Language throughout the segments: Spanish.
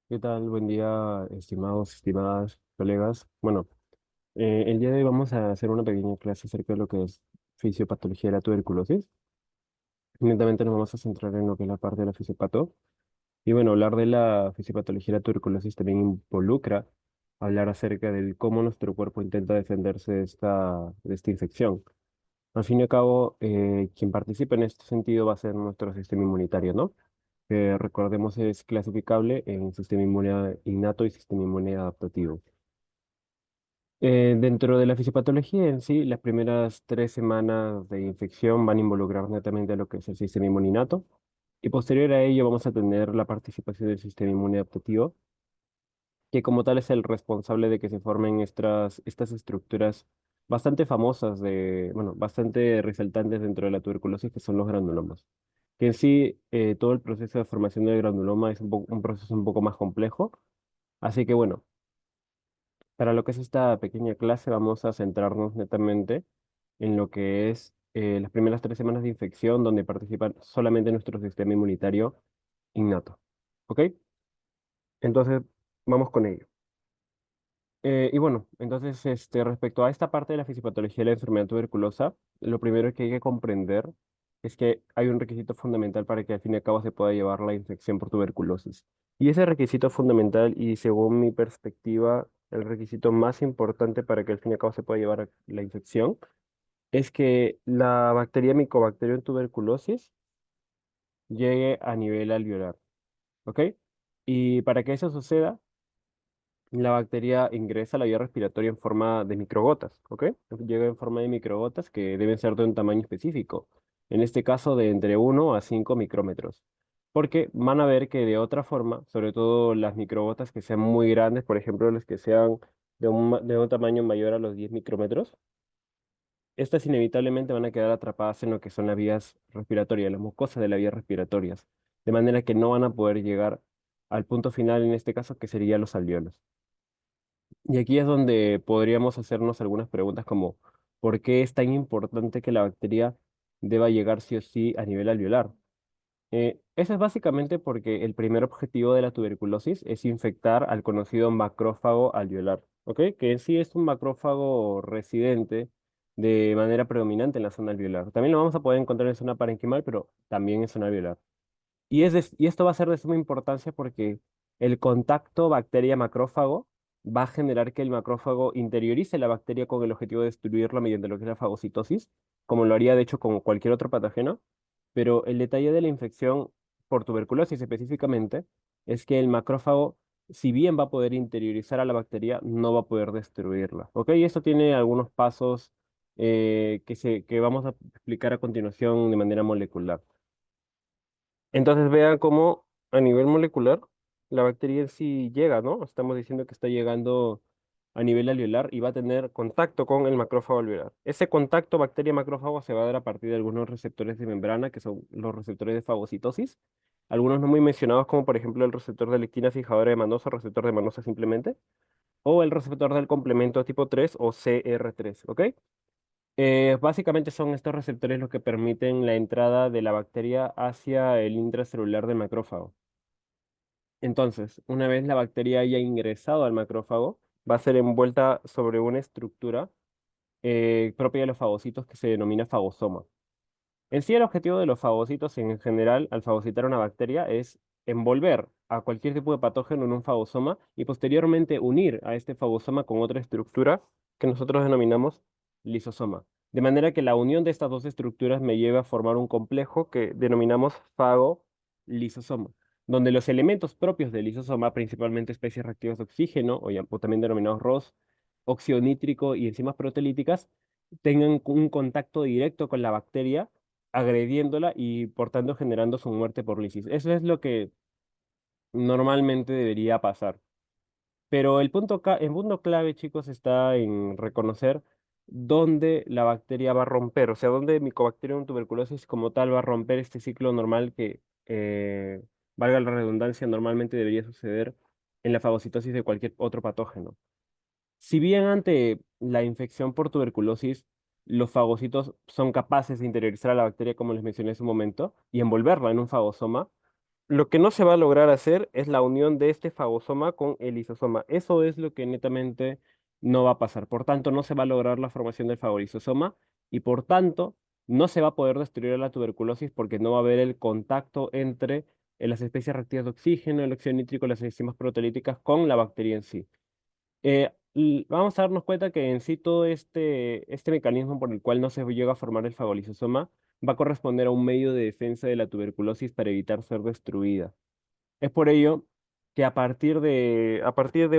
¿Qué tal? Buen día, estimados, estimadas colegas. Bueno, el día de hoy vamos a hacer una pequeña clase acerca de lo que es fisiopatología de la tuberculosis. Netamente nos vamos a centrar en lo que es la parte de la fisiopato. Y bueno, hablar de la fisiopatología de la tuberculosis también involucra hablar acerca de cómo nuestro cuerpo intenta defenderse de esta infección. Al fin y al cabo, quien participa en este sentido va a ser nuestro sistema inmunitario, ¿no? Que recordemos es clasificable en sistema inmune innato y sistema inmune adaptativo. Dentro de la fisiopatología en sí, las primeras 3 semanas de infección van a involucrar netamente a lo que es el sistema inmune innato y posterior a ello vamos a tener la participación del sistema inmune adaptativo, que como tal es el responsable de que se formen estas estructuras bastante famosas bueno, bastante resaltantes dentro de la tuberculosis, que son los granulomas. Que en sí, todo el proceso de formación del granuloma es un proceso un poco más complejo. Así que bueno, para lo que es esta pequeña clase vamos a centrarnos netamente en lo que es las primeras 3 semanas de infección donde participa solamente nuestro sistema inmunitario innato. ¿Ok? Entonces, vamos con ello. Y bueno, entonces, respecto a esta parte de la fisiopatología de la enfermedad tuberculosa, lo primero que hay que comprender es que hay un requisito fundamental para que al fin y al cabo se pueda llevar la infección por tuberculosis. Y ese requisito fundamental, y según mi perspectiva, el requisito más importante para que al fin y al cabo se pueda llevar la infección, es que la bacteria Mycobacterium tuberculosis llegue a nivel alveolar. ¿Ok? Y para que eso suceda, la bacteria ingresa a la vía respiratoria en forma de microgotas, ¿ok? Llega en forma de microgotas que deben ser de un tamaño específico, en este caso de entre 1 a 5 micrómetros, porque van a ver que de otra forma, sobre todo las microgotas que sean muy grandes, por ejemplo, las que sean de un tamaño mayor a los 10 micrómetros, estas inevitablemente van a quedar atrapadas en lo que son las vías respiratorias, las mucosas de las vías respiratorias, de manera que no van a poder llegar al punto final, en este caso, que serían los alveolos. Y aquí es donde podríamos hacernos algunas preguntas como, ¿por qué es tan importante que la bacteria deba llegar sí o sí a nivel alveolar? Eso es básicamente porque el primer objetivo de la tuberculosis es infectar al conocido macrófago alveolar, ¿ok? Que en sí es un macrófago residente de manera predominante en la zona alveolar. También lo vamos a poder encontrar en zona parenquimal, pero también en zona alveolar. Y esto va a ser de suma importancia porque el contacto bacteria-macrófago va a generar que el macrófago interiorice la bacteria con el objetivo de destruirla mediante lo que es la fagocitosis, como lo haría de hecho con cualquier otro patógeno. Pero el detalle de la infección por tuberculosis específicamente es que el macrófago, si bien va a poder interiorizar a la bacteria, no va a poder destruirla. ¿Ok? Y esto tiene algunos pasos que vamos a explicar a continuación de manera molecular. Entonces vean cómo a nivel molecular la bacteria en sí llega, ¿no? Estamos diciendo que está llegando a nivel alveolar y va a tener contacto con el macrófago alveolar. Ese contacto bacteria-macrófago se va a dar a partir de algunos receptores de membrana, que son los receptores de fagocitosis, algunos no muy mencionados como por ejemplo el receptor de lectina fijadora de manosa, receptor de manosa simplemente, o el receptor del complemento tipo 3 o CR3, ¿ok? Básicamente son estos receptores los que permiten la entrada de la bacteria hacia el intracelular del macrófago. Entonces, una vez la bacteria haya ingresado al macrófago, va a ser envuelta sobre una estructura propia de los fagocitos que se denomina fagosoma. En sí, el objetivo de los fagocitos en general, al fagocitar una bacteria, es envolver a cualquier tipo de patógeno en un fagosoma y posteriormente unir a este fagosoma con otra estructura que nosotros denominamos lisosoma. De manera que la unión de estas dos estructuras me lleva a formar un complejo que denominamos fago-lisosoma, donde los elementos propios del lisosoma, principalmente especies reactivas de oxígeno, o también denominados ROS, óxido nítrico y enzimas proteolíticas, tengan un contacto directo con la bacteria agrediéndola y por tanto generando su muerte por lisis. Eso es lo que normalmente debería pasar. Pero el punto clave, chicos, está en reconocer dónde la bacteria va a romper, o sea, dónde Mycobacterium tuberculosis como tal va a romper este ciclo normal que, valga la redundancia, normalmente debería suceder en la fagocitosis de cualquier otro patógeno. Si bien ante la infección por tuberculosis, los fagocitos son capaces de interiorizar a la bacteria, como les mencioné hace un momento, y envolverla en un fagosoma, Lo que no se va a lograr hacer es la unión de este fagosoma con el lisosoma. Eso es lo que netamente no va a pasar. Por tanto, no se va a lograr la formación del fagolisosoma y por tanto no se va a poder destruir la tuberculosis porque no va a haber el contacto entre las especies reactivas de oxígeno, el óxido nítrico, las enzimas proteolíticas con la bacteria en sí. Vamos a darnos cuenta que en sí todo este mecanismo por el cual no se llega a formar el fagolisosoma va a corresponder a un medio de defensa de la tuberculosis para evitar ser destruida. Es por ello que a partir de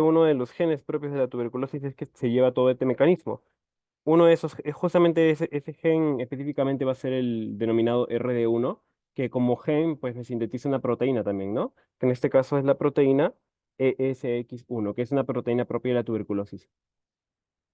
uno de los genes propios de la tuberculosis es que se lleva todo este mecanismo. Uno de esos, justamente ese gen específicamente va a ser el denominado RD1, que como gen pues me sintetiza una proteína también, ¿no? Que en este caso es la proteína ESX1, que es una proteína propia de la tuberculosis,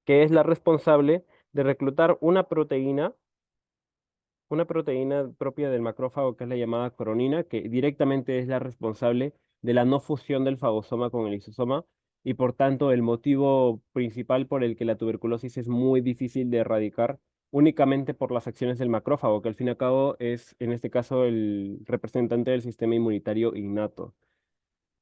que es la responsable de reclutar una proteína propia del macrófago que es la llamada coronina, que directamente es la responsable de la no fusión del fagosoma con el lisosoma y por tanto el motivo principal por el que la tuberculosis es muy difícil de erradicar únicamente por las acciones del macrófago, que al fin y al cabo es en este caso el representante del sistema inmunitario innato.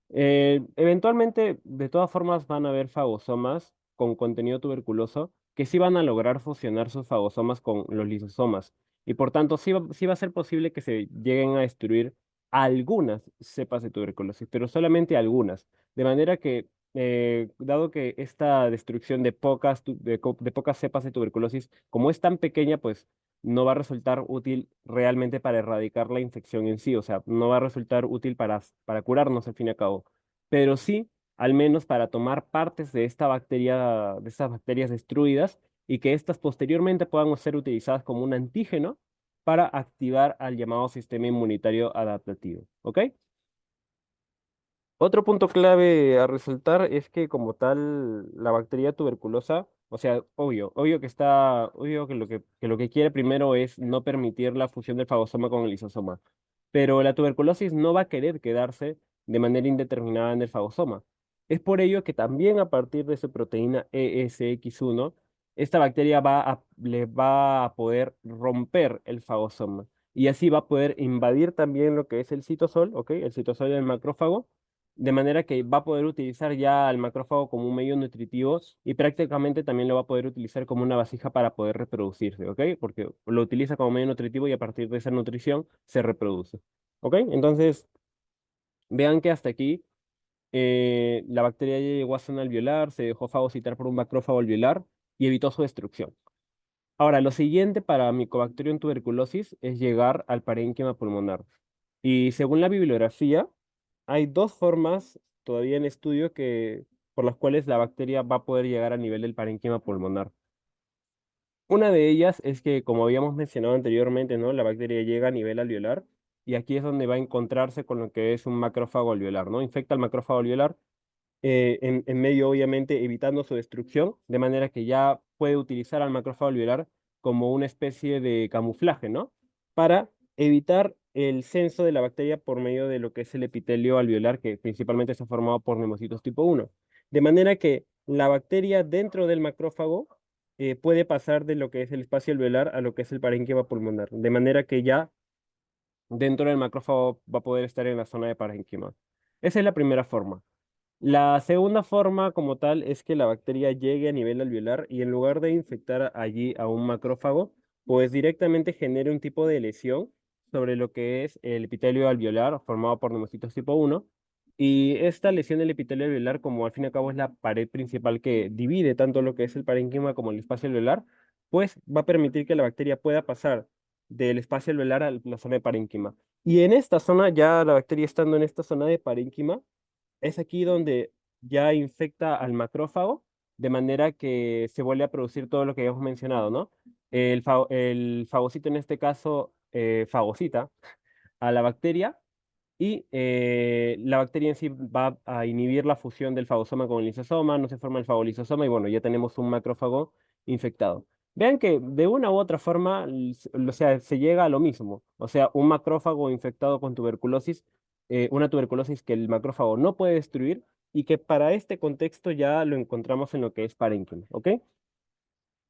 Eventualmente, de todas formas, van a haber fagosomas con contenido tuberculoso que sí van a lograr fusionar sus fagosomas con los lisosomas. Y por tanto, sí va a ser posible que se lleguen a destruir algunas cepas de tuberculosis, pero solamente algunas. De manera que, dado que esta destrucción de pocas cepas de tuberculosis, como es tan pequeña, pues no va a resultar útil realmente para erradicar la infección en sí, o sea, no va a resultar útil para curarnos al fin y al cabo, pero sí, al menos para tomar partes de esta bacteria, de estas bacterias destruidas y que éstas posteriormente puedan ser utilizadas como un antígeno para activar al llamado sistema inmunitario adaptativo, ¿ok? Otro punto clave a resaltar es que como tal la bacteria tuberculosa, o sea, obvio que lo que quiere primero es no permitir la fusión del fagosoma con el lisosoma, pero la tuberculosis no va a querer quedarse de manera indeterminada en el fagosoma. Es por ello que también a partir de su proteína ESX1, esta bacteria le va a poder romper el fagosoma y así va a poder invadir también lo que es el citosol, ¿ok? El citosol del macrófago de manera que va a poder utilizar ya al macrófago como un medio nutritivo y prácticamente también lo va a poder utilizar como una vasija para poder reproducirse, ¿ok? Porque lo utiliza como medio nutritivo y a partir de esa nutrición se reproduce, ¿ok? Entonces, vean que hasta aquí la bacteria ya llegó a zona alveolar, se dejó fagocitar por un macrófago alveolar y evitó su destrucción. Ahora, lo siguiente para Mycobacterium tuberculosis es llegar al parénquima pulmonar. Y según la bibliografía, hay dos formas todavía en estudio por las cuales la bacteria va a poder llegar al nivel del parénquima pulmonar. Una de ellas es que, como habíamos mencionado anteriormente, ¿no? La bacteria llega a nivel alveolar y aquí es donde va a encontrarse con lo que es un macrófago alveolar, ¿no? Infecta al macrófago alveolar en medio, obviamente, evitando su destrucción, de manera que ya puede utilizar al macrófago alveolar como una especie de camuflaje, ¿no? Para evitar el censo de la bacteria por medio de lo que es el epitelio alveolar, que principalmente está formado por neumocitos tipo 1. De manera que la bacteria dentro del macrófago puede pasar de lo que es el espacio alveolar a lo que es el parénquima pulmonar, de manera que ya dentro del macrófago va a poder estar en la zona de parénquima. Esa es la primera forma. La segunda forma como tal es que la bacteria llegue a nivel alveolar y en lugar de infectar allí a un macrófago, pues directamente genere un tipo de lesión sobre lo que es el epitelio alveolar formado por neumocitos tipo 1. Y esta lesión del epitelio alveolar, como al fin y al cabo es la pared principal que divide tanto lo que es el parénquima como el espacio alveolar, pues va a permitir que la bacteria pueda pasar del espacio alveolar a la zona de parénquima. Y en esta zona, ya la bacteria estando en esta zona de parénquima, es aquí donde ya infecta al macrófago, de manera que se vuelve a producir todo lo que habíamos mencionado, ¿no? El fagocito en este caso fagocita a la bacteria y la bacteria en sí va a inhibir la fusión del fagosoma con el lisosoma, no se forma el fagolisosoma y bueno, ya tenemos un macrófago infectado. Vean que de una u otra forma, o sea, se llega a lo mismo. O sea, un macrófago infectado con tuberculosis, una tuberculosis que el macrófago no puede destruir y que para este contexto ya lo encontramos en lo que es parénquima, ¿ok?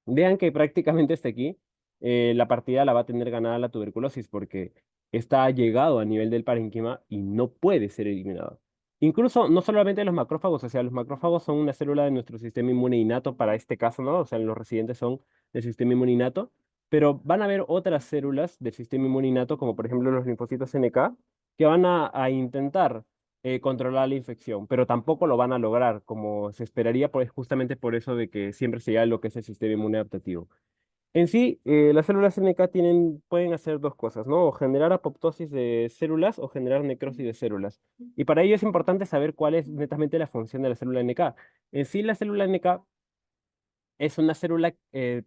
Vean que prácticamente hasta aquí la partida la va a tener ganada la tuberculosis porque está llegado a nivel del parénquima y no puede ser eliminado. Incluso, no solamente los macrófagos, o sea, los macrófagos son una célula de nuestro sistema inmune innato para este caso, ¿no? O sea, los residentes son del sistema inmune innato, pero van a haber otras células del sistema inmune innato, como por ejemplo los linfocitos NK, que van a intentar controlar la infección, pero tampoco lo van a lograr, como se esperaría, pues justamente por eso de que siempre se llama lo que es el sistema inmune adaptativo. En sí, las células NK pueden hacer dos cosas, ¿no? O generar apoptosis de células o generar necrosis de células. Y para ello es importante saber cuál es netamente la función de la célula NK. En sí, la célula NK es una célula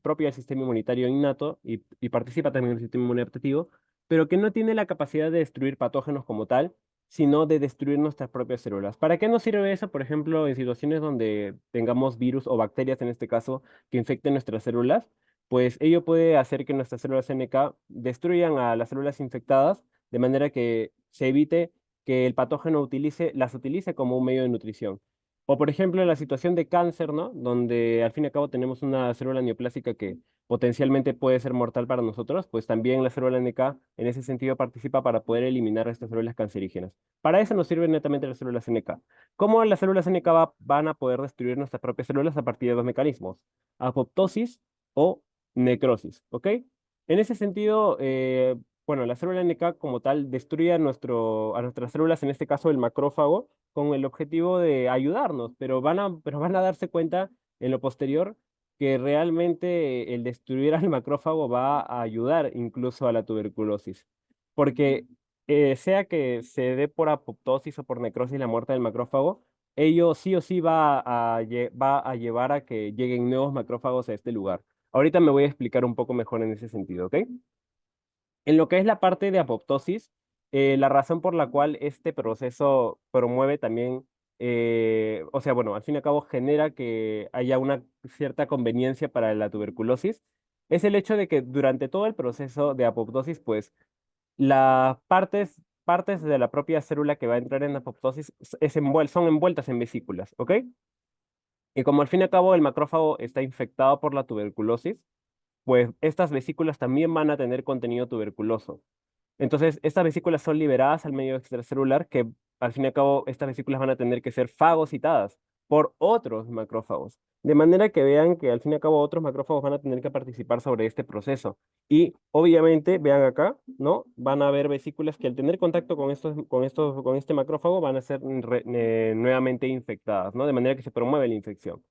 propia del sistema inmunitario innato y participa también en el sistema inmune adaptativo, pero que no tiene la capacidad de destruir patógenos como tal, sino de destruir nuestras propias células. ¿Para qué nos sirve eso? Por ejemplo, en situaciones donde tengamos virus o bacterias, en este caso, que infecten nuestras células, pues ello puede hacer que nuestras células NK destruyan a las células infectadas, de manera que se evite que el patógeno las utilice como un medio de nutrición. O por ejemplo, en la situación de cáncer, ¿no? Donde al fin y al cabo tenemos una célula neoplásica que potencialmente puede ser mortal para nosotros, pues también la célula NK en ese sentido participa para poder eliminar estas células cancerígenas. Para eso nos sirven netamente las células NK. ¿Cómo las células NK van a poder destruir nuestras propias células a partir de dos mecanismos? Apoptosis o necrosis, ¿ok? En ese sentido, bueno, la célula NK como tal destruye a nuestras células, en este caso el macrófago, con el objetivo de ayudarnos, pero van a darse cuenta en lo posterior que realmente el destruir al macrófago va a ayudar incluso a la tuberculosis. Porque sea que se dé por apoptosis o por necrosis la muerte del macrófago, ello sí o sí va a llevar a que lleguen nuevos macrófagos a este lugar. Ahorita me voy a explicar un poco mejor en ese sentido, ¿ok? En lo que es la parte de apoptosis, la razón por la cual este proceso promueve también, o sea, bueno, al fin y al cabo genera que haya una cierta conveniencia para la tuberculosis, es el hecho de que durante todo el proceso de apoptosis, pues las partes de la propia célula que va a entrar en apoptosis son envueltas en vesículas, ¿ok? Y como al fin y al cabo el macrófago está infectado por la tuberculosis, pues estas vesículas también van a tener contenido tuberculoso. Entonces, estas vesículas son liberadas al medio extracelular que al fin y al cabo estas vesículas van a tener que ser fagocitadas por otros macrófagos. De manera que vean que al fin y al cabo otros macrófagos van a tener que participar sobre este proceso. Y obviamente, vean acá, ¿no? Van a haber vesículas que al tener contacto con este macrófago van a ser nuevamente infectadas, ¿no? De manera que se promueve la infección.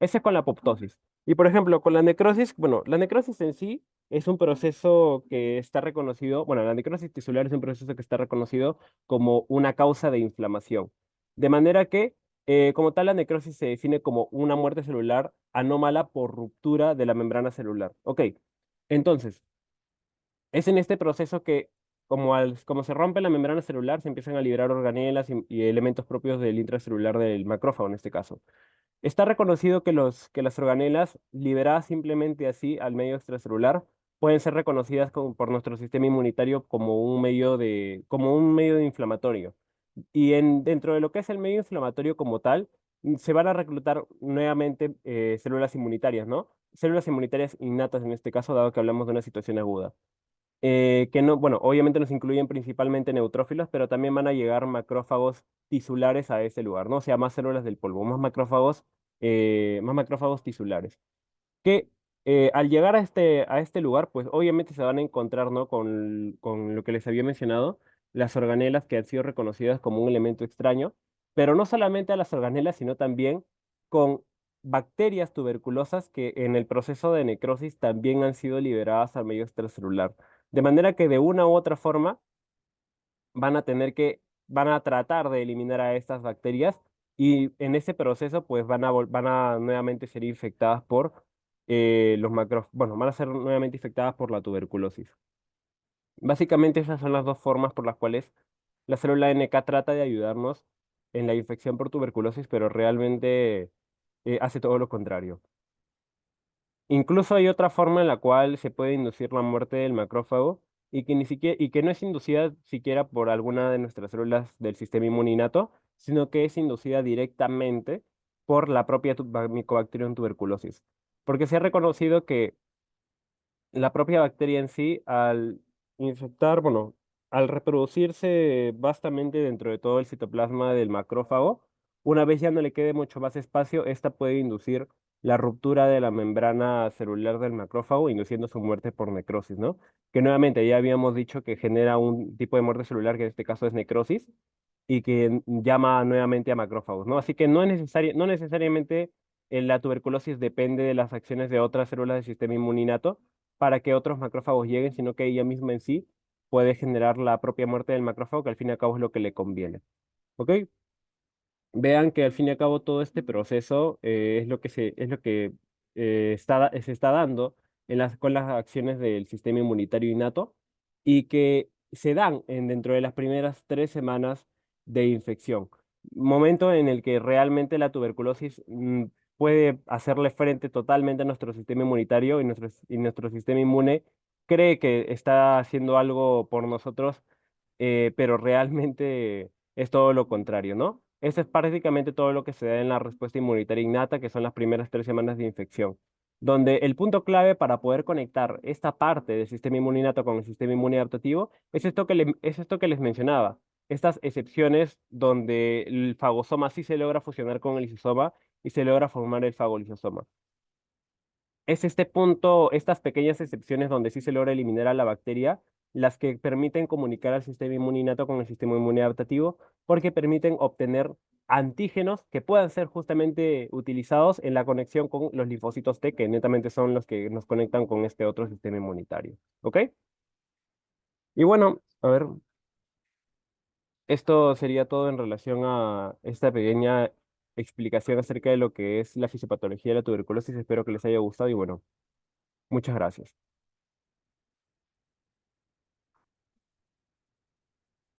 Ese es con la apoptosis. Y por ejemplo, con la necrosis, bueno, la necrosis en sí es un proceso que está reconocido, bueno, la necrosis tisular es un proceso que está reconocido como una causa de inflamación. De manera que, como tal, la necrosis se define como una muerte celular anómala por ruptura de la membrana celular. Ok, entonces, es en este proceso que, como se rompe la membrana celular, se empiezan a liberar organelas y elementos propios del intracelular del macrófago en este caso. Está reconocido que las organelas liberadas simplemente así al medio extracelular pueden ser reconocidas por nuestro sistema inmunitario como un medio de inflamatorio. Y dentro de lo que es el medio inflamatorio como tal, se van a reclutar nuevamente células inmunitarias, ¿no? Células inmunitarias innatas en este caso, dado que hablamos de una situación aguda. Que no, bueno, obviamente nos incluyen principalmente neutrófilos, pero también van a llegar macrófagos tisulares a ese lugar, ¿no? O sea, más células del polvo, más macrófagos tisulares. Que al llegar a este lugar, pues obviamente se van a encontrar, ¿no? Con lo que les había mencionado, las organelas que han sido reconocidas como un elemento extraño, pero no solamente a las organelas, sino también con bacterias tuberculosas que en el proceso de necrosis también han sido liberadas al medio extracelular. De manera que de una u otra forma van a tratar de eliminar a estas bacterias y en ese proceso pues van a nuevamente ser infectadas por bueno, van a ser nuevamente infectadas por la tuberculosis. Básicamente esas son las dos formas por las cuales la célula NK trata de ayudarnos en la infección por tuberculosis, pero realmente hace todo lo contrario. Incluso hay otra forma en la cual se puede inducir la muerte del macrófago y que ni siquiera, y que no es inducida siquiera por alguna de nuestras células del sistema inmune innato, sino que es inducida directamente por la propia Mycobacterium tuberculosis. Porque se ha reconocido que la propia bacteria en sí, al infectar, bueno, al reproducirse vastamente dentro de todo el citoplasma del macrófago, una vez ya no le quede mucho más espacio, esta puede inducir la ruptura de la membrana celular del macrófago, induciendo su muerte por necrosis, ¿no? Que nuevamente ya habíamos dicho que genera un tipo de muerte celular, que en este caso es necrosis, y que llama nuevamente a macrófagos, ¿no? Así que no necesariamente la tuberculosis depende de las acciones de otras células del sistema inmuninato para que otros macrófagos lleguen, sino que ella misma en sí puede generar la propia muerte del macrófago, que al fin y al cabo es lo que le conviene. ¿Ok? Vean que al fin y al cabo todo este proceso es lo que se está dando con las acciones del sistema inmunitario innato y que se dan dentro de las primeras 3 semanas de infección. Momento en el que realmente la tuberculosis puede hacerle frente totalmente a nuestro sistema inmunitario y nuestro sistema inmune cree que está haciendo algo por nosotros, pero realmente es todo lo contrario, ¿no? Eso es prácticamente todo lo que se da en la respuesta inmunitaria innata, que son las primeras 3 semanas de infección, donde el punto clave para poder conectar esta parte del sistema inmuninato con el sistema inmune adaptativo es esto que les mencionaba, estas excepciones donde el fagosoma sí se logra fusionar con el lisosoma y se logra formar el fagolisosoma. Es este punto, estas pequeñas excepciones donde sí se logra eliminar a la bacteria, las que permiten comunicar al sistema inmune innato con el sistema inmune adaptativo, porque permiten obtener antígenos que puedan ser justamente utilizados en la conexión con los linfocitos T, que netamente son los que nos conectan con este otro sistema inmunitario. ¿Ok? Y bueno, a ver, esto sería todo en relación a esta pequeña explicación acerca de lo que es la fisiopatología de la tuberculosis. Espero que les haya gustado y bueno, muchas gracias.